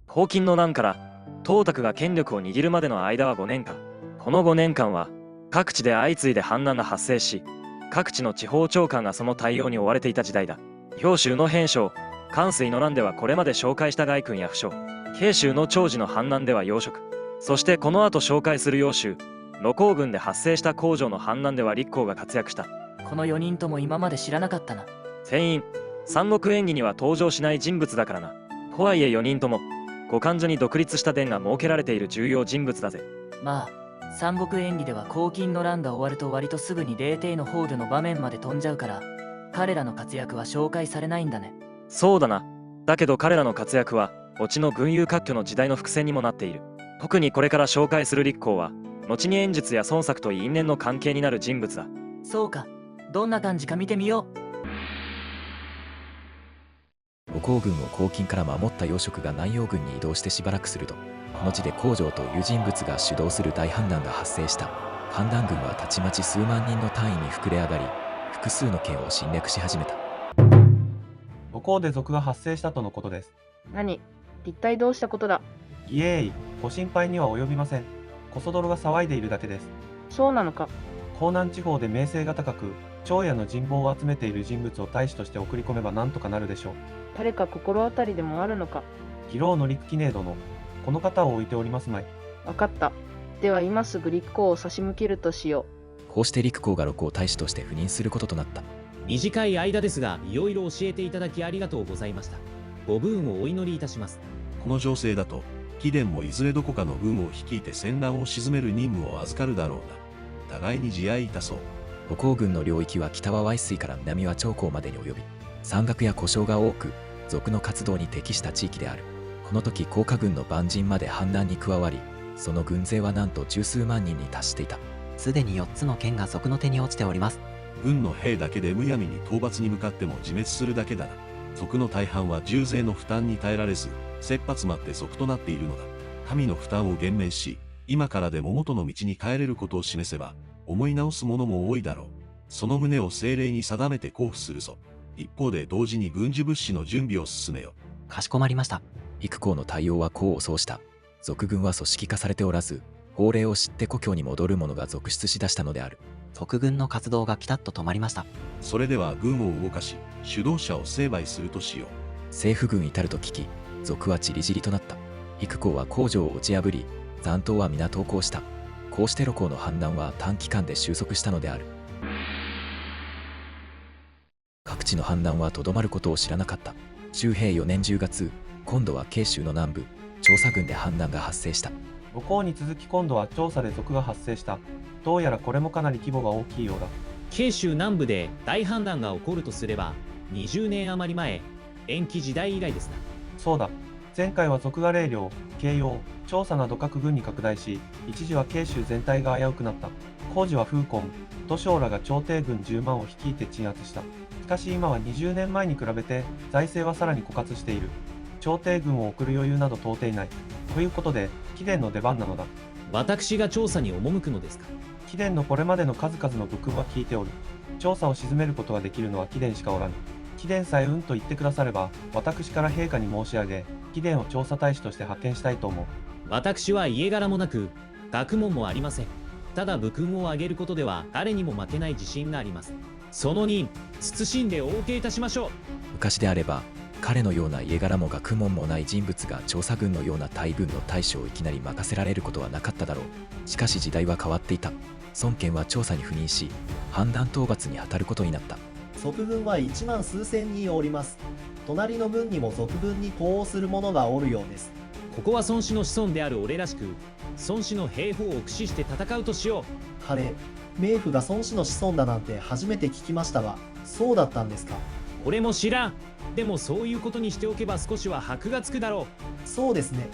黄巾の乱から董卓が権力を握るまでの間は5年間。この5年間は各地で相次いで反乱が発生し、各地の地方長官がその対応に追われていた時代だ。氷州の扁将関水の乱ではこれまで紹介した外勲や不将、慶州の長寿の反乱では要職、そしてこの後紹介する揚州露光郡で発生した工場の反乱では立公が活躍した。この4人とも今まで知らなかったな。船員三国演義には登場しない人物だからな。とはいえ4人とも五感所に独立した殿が設けられている重要人物だぜ。まあ三国演義では黄巾の乱が終わると割とすぐに霊帝の崩御の場面まで飛んじゃうから、彼らの活躍は紹介されないんだね。そうだな。だけど彼らの活躍は後の群雄割拠の時代の伏線にもなっている。特にこれから紹介する立公は後に演術や孫作と因縁の関係になる人物だ。そうか、どんな感じか見てみよ五光軍を黄巾から守った要職が南陽軍に移動してしばらくすると、この地で工場という人物が主導する大反乱が発生した。反乱軍はたちまち数万人の単位に膨れ上がり、複数の県を侵略し始めた。五光で賊が発生したとのことです。何？一体どうしたことだ？イエーイ、ご心配には及びません。コソ泥が騒いでいるだけです。そうなのか。江南地方で名声が高く、長屋の人望を集めている人物を大使として送り込めばなんとかなるでしょう。誰か心当たりでもあるのか。義老の陸記寧殿、この方を置いておりますまい。わかった。では今すぐ立公を差し向けるとしよう。こうして陸公が露光大使として赴任することとなった。短い間ですが、いろいろ教えていただきありがとうございました。ご武運をお祈りいたします。この情勢だと、貴殿もいずれどこかの軍を率いて戦乱を鎮める任務を預かるだろうな。互いに自愛いたそう。五光軍の領域は北は渭水から南は長江までに及び、山岳や古城が多く、賊の活動に適した地域である。この時甲賀軍の蛮人まで反乱に加わり、その軍勢はなんと十数万人に達していた。すでに4つの県が賊の手に落ちております。軍の兵だけでむやみに討伐に向かっても自滅するだけだな。賊の大半は重税の負担に耐えられず、切羽詰まって賊となっているのだ。民の負担を減免し、今からでも元の道に帰れることを示せば、思い直す者も多いだろう。その旨を政令に定めて交付するぞ。一方で同時に軍需物資の準備を進めよ。かしこまりました。陸公の対応は功を奏した。賊軍は組織化されておらず、法令を知って故郷に戻る者が続出しだしたのである。賊軍の活動がピタッと止まりました。それでは軍を動かし、主導者を成敗するとしよう。政府軍至ると聞き、賊は散り散りとなった。陸公は工場を打ち破り、残党は皆投降した。こうして露光の反乱は短期間で収束したのである。各地の反乱はとどまることを知らなかった。周平4年10月、今度は慶州の南部、調査郡で反乱が発生した。五光に続き今度は調査で賊が発生した。どうやらこれもかなり規模が大きいようだ。慶州南部で大反乱が起こるとすれば、20年余り前、延期時代以来ですな。そうだ。前回は賊が霊領、慶陽、調査など各郡に拡大し、一時は慶州全体が危うくなった。工事は風根、都将らが朝廷軍10万を率いて鎮圧した。しかし今は20年前に比べて財政はさらに枯渇している。朝廷軍を送る余裕など到底ない。ということで、貴殿の出番なのだ。私が調査に赴くのですか。貴殿のこれまでの数々の武勲は聞いておる。調査を鎮めることができるのは貴殿しかおらぬ。貴殿さえうんと言ってくだされば、私から陛下に申し上げ、貴殿を調査大使として派遣したいと思う。私は家柄もなく、学問もありません。ただ武勲を上げることでは誰にも負けない自信があります。その任、謹んでお受けいたしましょう。昔であれば、彼のような家柄も学問もない人物が調査軍のような大軍の大将をいきなり任せられることはなかっただろう。しかし時代は変わっていた。孫権は調査に赴任し、反乱討伐に当たることになった。賊軍は1万数千人おります。隣の軍にも賊軍に呼応する者がおるようです。ここは孫子の子孫である俺らしく、孫子の兵法を駆使して戦うとしよう。晴れ、冥府が孫子の子孫だなんて初めて聞きましたが、そうだったんですか。俺も知らん。でもそういうことにしておけば少しは箔がつくだろう。そうですね。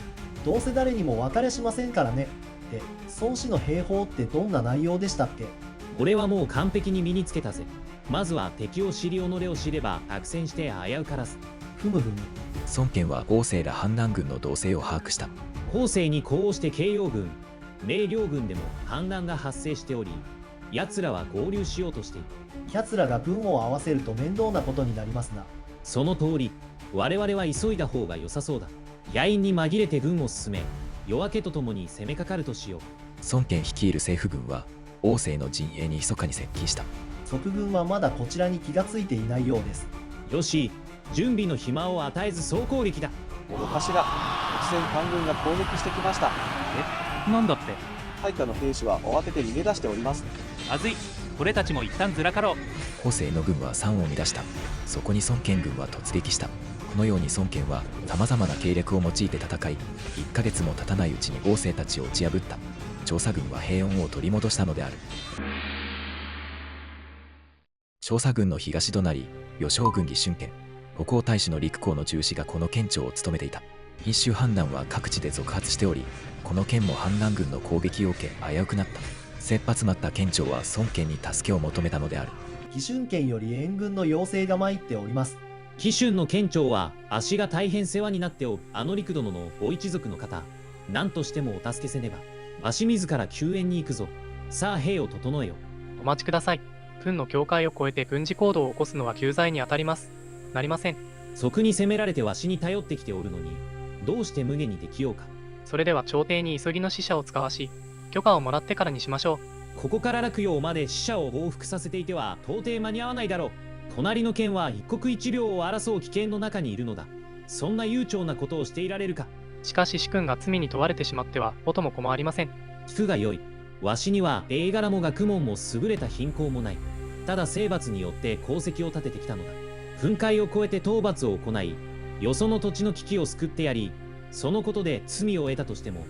どうせ誰にも渡れしませんからね。で、孫子の兵法ってどんな内容でしたっけ。俺はもう完璧に身につけたぜ。まずは敵を知り己を知れば悪戦して危うからず。ふむふむ。孫権は後世ら反乱軍の動静を把握した。後世に呼応して慶陽軍、明陵軍でも反乱が発生しており、奴らは合流しようとしている。奴らが軍を合わせると面倒なことになりますな。その通り、我々は急いだ方が良さそうだ。野因に紛れて軍を進め、夜明けとともに攻めかかるとしよう。孫権率いる政府軍は王政の陣営に密かに接近した。賊軍はまだこちらに気がついていないようです。よし、準備の暇を与えず総攻撃だ。お頭、突然官軍が攻撃してきました。なんだって。配下の兵士は慌てて逃げ出しております。まずい。俺たちも一旦ずらかろう。後世の軍は山を乱した。そこに孫権軍は突撃した。このように孫権はさまざまな計略を用いて戦い、1ヶ月も経たないうちに王政たちを打ち破った。張佐軍は平穏を取り戻したのである。張佐軍の東隣、余将軍義春県、歩行大使の陸公の重視がこの県庁を務めていた。品州反乱は各地で続発しており、この県も反乱軍の攻撃を受け危うくなった。切羽詰まった県庁は孫権に助けを求めたのである。義春県より援軍の要請が参っております。紀春の県庁は足が大変世話になっておるあの陸殿のご一族の方、何としてもお助けせねば。わし自ら救援に行くぞ。さあ兵を整えよ。お待ちください。軍の境界を越えて軍事行動を起こすのは救済に当たります。なりません。賊に攻められてわしに頼ってきておるのに、どうして無下にできようか。それでは朝廷に急ぎの使者を使わし、許可をもらってからにしましょう。ここから洛陽まで使者を往復させていては到底間に合わないだろう。隣の県は一国一領を争う危険の中にいるのだ。そんな悠長なことをしていられるか。しかし主君が罪に問われてしまっては元も子もありません。聞くがよい。わしには栄柄も学問も優れた品行もない。ただ征伐によって功績を立ててきたのだ。噴海を越えて討伐を行い、よその土地の危機を救ってやり、そのことで罪を得たとしても、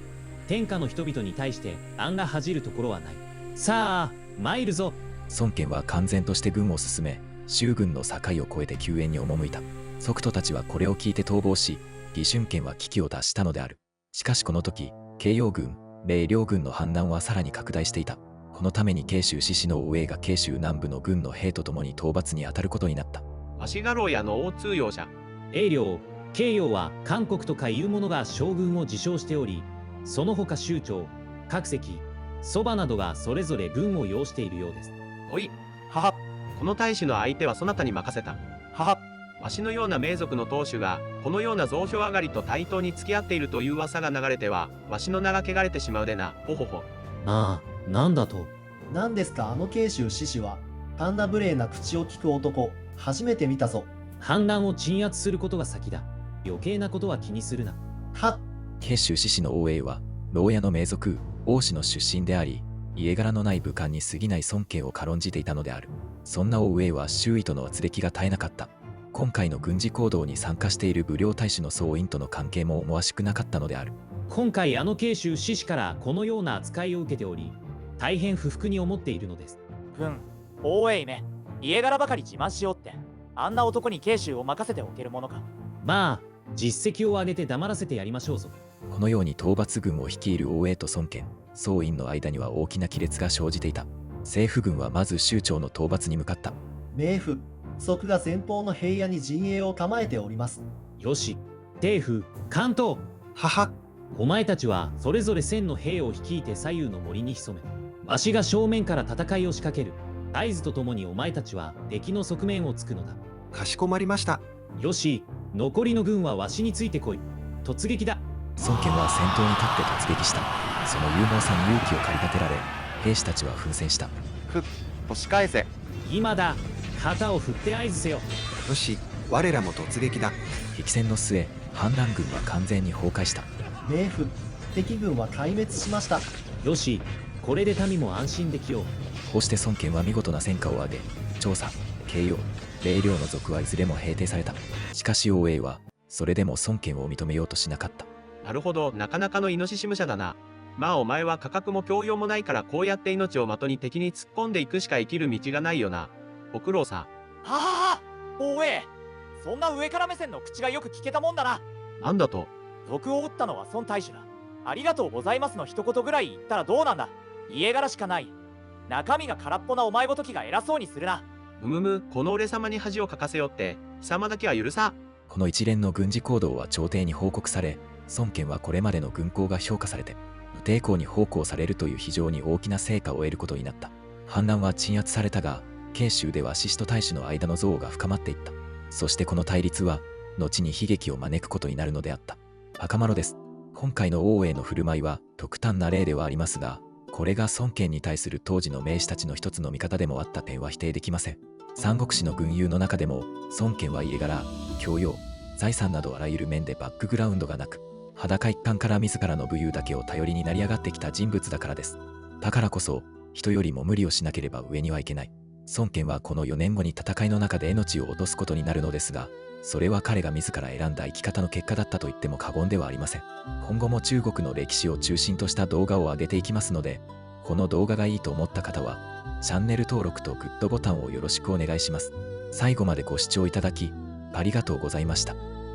天下の人々に対して案が恥じるところはない。さあ参るぞ。孫権は完全として軍を進め、州軍の境を越えて救援に赴いた。側徒たちはこれを聞いて逃亡し、義春県は危機を脱したのである。しかしこの時、慶陽軍、米両軍の反乱はさらに拡大していた。このために慶州志士の王英が慶州南部の軍の兵と共に討伐に当たることになった。足柄屋の大通用じゃ。栄領、慶陽は韓国とかいうものが将軍を自称しており、その他州庁、各関、そばなどがそれぞれ軍を擁しているようです。おい、はは、この大使の相手はそなたに任せた。はは、わしのような名族の当主が、このような増票上がりと対等に付き合っているという噂が流れては、わしの名が汚れてしまうでな、ほほほ。ああ、なんだと。何ですかあの慶州志士は。あんな無礼な口を聞く男、初めて見たぞ。反乱を鎮圧することが先だ。余計なことは気にするな。はっ。慶州志士の王英は、牢屋の名族、王氏の出身であり、家柄のない武官に過ぎない尊敬を軽んじていたのである。そんな王英は周囲との軋轢が絶えなかった。今回の軍事行動に参加している武領大使の総員との関係も思わしくなかったのである。今回あの慶州志士からこのような扱いを受けており、大変不服に思っているのです。大江め、家柄ばかり自慢しようって、あんな男に慶州を任せておけるものか。まあ、実績を上げて黙らせてやりましょうぞ。このように討伐軍を率いる王英と孫権、総員の間には大きな亀裂が生じていた。政府軍はまず州庁の討伐に向かった。冥府、賊が前方の平野に陣営を構えております。よし、帝府、関東。はは。お前たちはそれぞれ1000の兵を率いて左右の森に潜め、わしが正面から戦いを仕掛ける。合図とともにお前たちは敵の側面をつくのだ。かしこまりました。よし、残りの軍はわしについてこい。突撃だ。孫権は先頭に立って突撃した。その勇猛さに勇気を駆り立てられ、兵士たちは奮戦した。押し返せ。今だ。旗を振って合図せよ。よし、我らも突撃だ。激戦の末、反乱軍は完全に崩壊した。冥府、敵軍は壊滅しました。よし、これで民も安心できよう。こうして孫権は見事な戦果を上げ、張佐、慶陽、米領の族はいずれも平定された。しかし王英は、それでも孫権を認めようとしなかった。なるほど、なかなかのイノシシ武者だな。まあお前は価格も教養もないからこうやって命を的に敵に突っ込んでいくしか生きる道がないよな。ご苦労さ。ははは、王英、そんな上から目線の口がよく聞けたもんだな。なんだと。賊を撃ったのは孫大使だ。ありがとうございますの一言ぐらい言ったらどうなんだ。家柄しかない。中身が空っぽなお前ごときが偉そうにするな。この俺様に恥をかかせよって貴様だけは許さ。この一連の軍事行動は朝廷に報告され、孫権はこれまでの軍功が評価されて、無抵抗に奉公されるという非常に大きな成果を得ることになった。反乱は鎮圧されたが、慶州では志士と大使の間の憎悪が深まっていった。そしてこの対立は後に悲劇を招くことになるのであった。赤丸です。今回の王への振る舞いは極端な例ではありますが、これが孫権に対する当時の名士たちの一つの見方でもあった点は否定できません。三国志の群雄の中でも孫権は家柄、教養、財産などあらゆる面でバックグラウンドがなく、裸一貫から自らの武勇だけを頼りに成り上がってきた人物だからです。だからこそ人よりも無理をしなければ上にはいけない。孫権はこの4年後に戦いの中で命を落とすことになるのですが、それは彼が自ら選んだ生き方の結果だったと言っても過言ではありません。今後も中国の歴史を中心とした動画を上げていきますので、この動画がいいと思った方はチャンネル登録とグッドボタンをよろしくお願いします。最後までご視聴いただきありがとうございました。